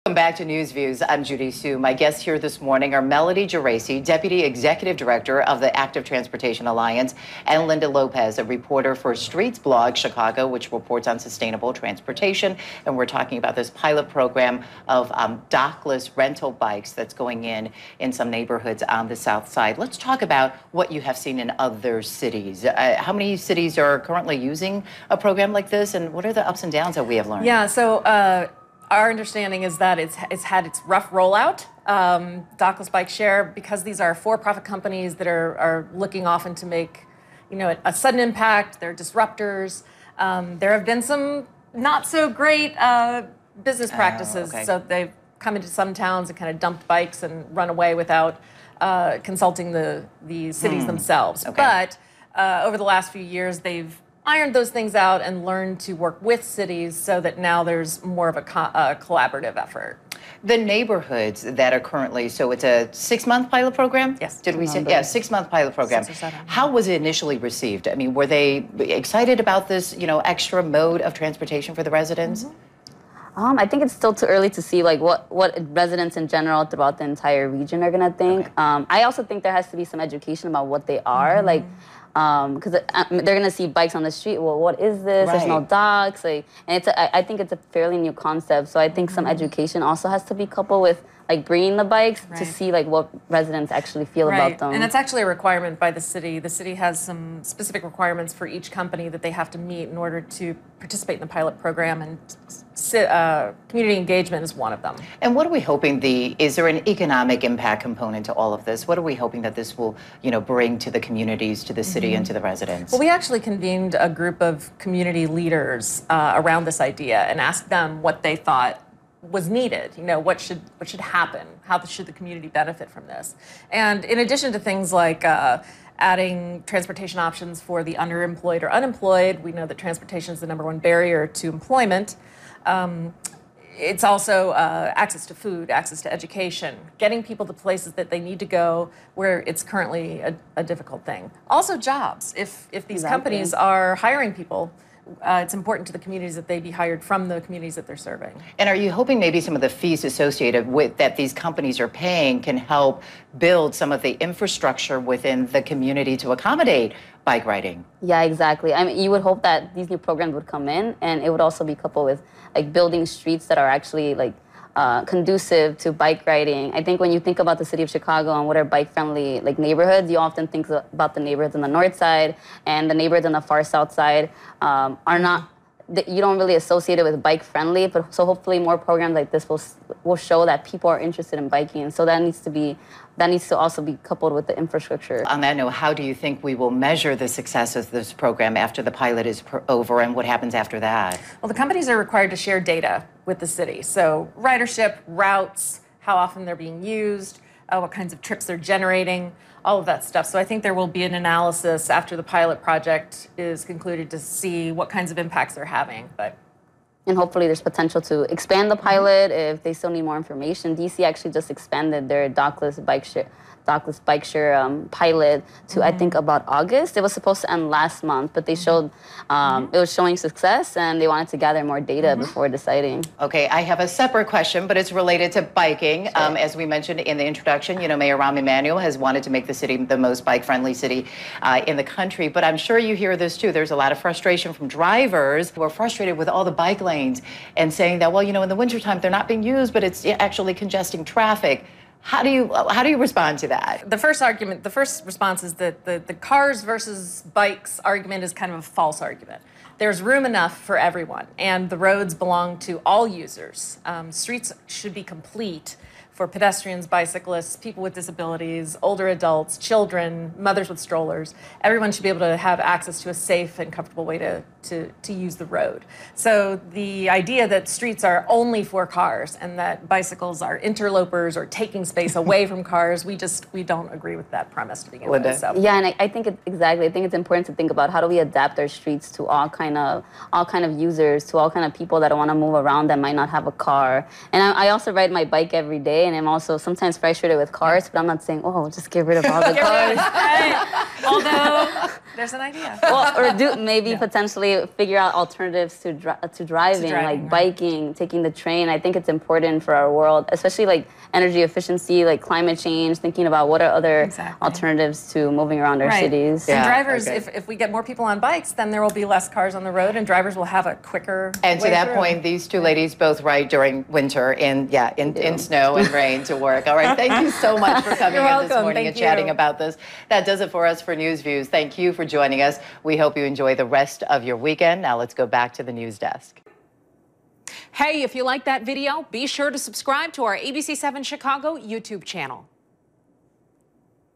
Welcome back to Newsviews. I'm Judy Sue. My guests here this morning are Melody Geraci, Deputy Executive Director of the Active Transportation Alliance, and Linda Lopez, a reporter for Streets Blog Chicago, which reports on sustainable transportation. And we're talking about this pilot program of dockless rental bikes that's going in some neighborhoods on the south side. Let's talk about what you have seen in other cities. How many cities are currently using a program like this, and what are the ups and downs that we have learned? Yeah, so our understanding is that it's had its rough rollout. Dockless Bike Share, because these are for-profit companies that are looking often to make, a sudden impact. They're disruptors. There have been some not so great business practices. Okay. So they've come into some towns and kind of dumped bikes and run away without consulting the cities themselves. Okay. But over the last few years, they've ironed those things out and learned to work with cities so that now there's more of a collaborative effort. The neighborhoods that are currently, so it's a 6-month pilot program? Yes. Did we say? Yeah, 6-month pilot program. 6 or 7. How was it initially received? I mean, were they excited about this, extra mode of transportation for the residents? I think it's still too early to see what residents in general throughout the entire region are gonna think. Okay. I also think there has to be some education about what they are, because they're gonna see bikes on the street. Well, what is this? Right. There's no docks, and I think it's a fairly new concept. So I think some education also has to be coupled with bringing the bikes to see what residents actually feel about them. And it's actually a requirement by the city. The city has some specific requirements for each company that they have to meet in order to participate in the pilot program, and community engagement is one of them. And what are we hoping is there an economic impact component to all of this? What are we hoping that this will, bring to the communities, to the city, and to the residents? Well, we actually convened a group of community leaders around this idea and asked them what they thought was needed. What should happen? How should the community benefit from this? And in addition to things like adding transportation options for the underemployed or unemployed, we know that transportation is the #1 barrier to employment. It's also access to food, access to education, getting people to places that they need to go where it's currently a difficult thing. Also jobs. If these companies are hiring people, it's important to the communities that they be hired from the communities that they're serving. And are you hoping maybe some of the fees associated with that these companies are paying can help build some of the infrastructure within the community to accommodate bike riding? Yeah, exactly. I mean, you would hope that these new programs would come in, and it would also be coupled with building streets that are actually conducive to bike riding. I think when you think about the city of Chicago and what are bike-friendly neighborhoods, you often think about the neighborhoods on the north side, and the neighborhoods on the far south side are not. You don't really associate it with bike-friendly, but so hopefully more programs like this will show that people are interested in biking. So that needs to also be coupled with the infrastructure. On that note, how do you think we will measure the success of this program after the pilot is over, and what happens after that? Well, the companies are required to share data with the city. So ridership, routes, how often they're being used, what kinds of trips they're generating, all of that stuff. So I think there will be an analysis after the pilot project is concluded to see what kinds of impacts they're having. And hopefully there's potential to expand the pilot if they still need more information. DC actually just expanded their Dockless Bike Share pilot to I think about August. It was supposed to end last month, but they showed it was showing success, and they wanted to gather more data before deciding. Okay, I have a separate question, but it's related to biking. Sure. As we mentioned in the introduction, Mayor Emanuel has wanted to make the city the most bike-friendly city in the country. But I'm sure you hear this too. There's a lot of frustration from drivers who are frustrated with all the bike lanes and saying that, well, in the wintertime they're not being used, but it's actually congesting traffic. How do you respond to that? The first response is that the cars versus bikes argument is kind of a false argument. There's room enough for everyone, and the roads belong to all users. Streets should be complete for pedestrians, bicyclists, people with disabilities, older adults, children, mothers with strollers. Everyone should be able to have access to a safe and comfortable way to use the road. So the idea that streets are only for cars and that bicycles are interlopers or taking space away from cars, we don't agree with that premise to begin with. So. Yeah, and I think I think it's important to think about how do we adapt our streets to all kind of users, to all kind of people that want to move around that might not have a car. And I also ride my bike every day, and I'm also sometimes frustrated with cars, but I'm not saying, oh, just get rid of all the cars. Although There's an idea. Well, or maybe potentially figure out alternatives to driving, like right. biking, taking the train. I think it's important for our world, especially like energy efficiency, like climate change, thinking about what are other alternatives to moving around our cities. And drivers, if we get more people on bikes, then there will be less cars on the road, and drivers will have a quicker And to that point, these two ladies both ride during winter in snow and rain to work. All right, thank you so much for coming in this morning and chatting about this. That does it for us for Newsviews. Thank you for joining us. We hope you enjoy the rest of your weekend. Now let's go back to the news desk. Hey, if you like that video, be sure to subscribe to our ABC7 Chicago YouTube channel.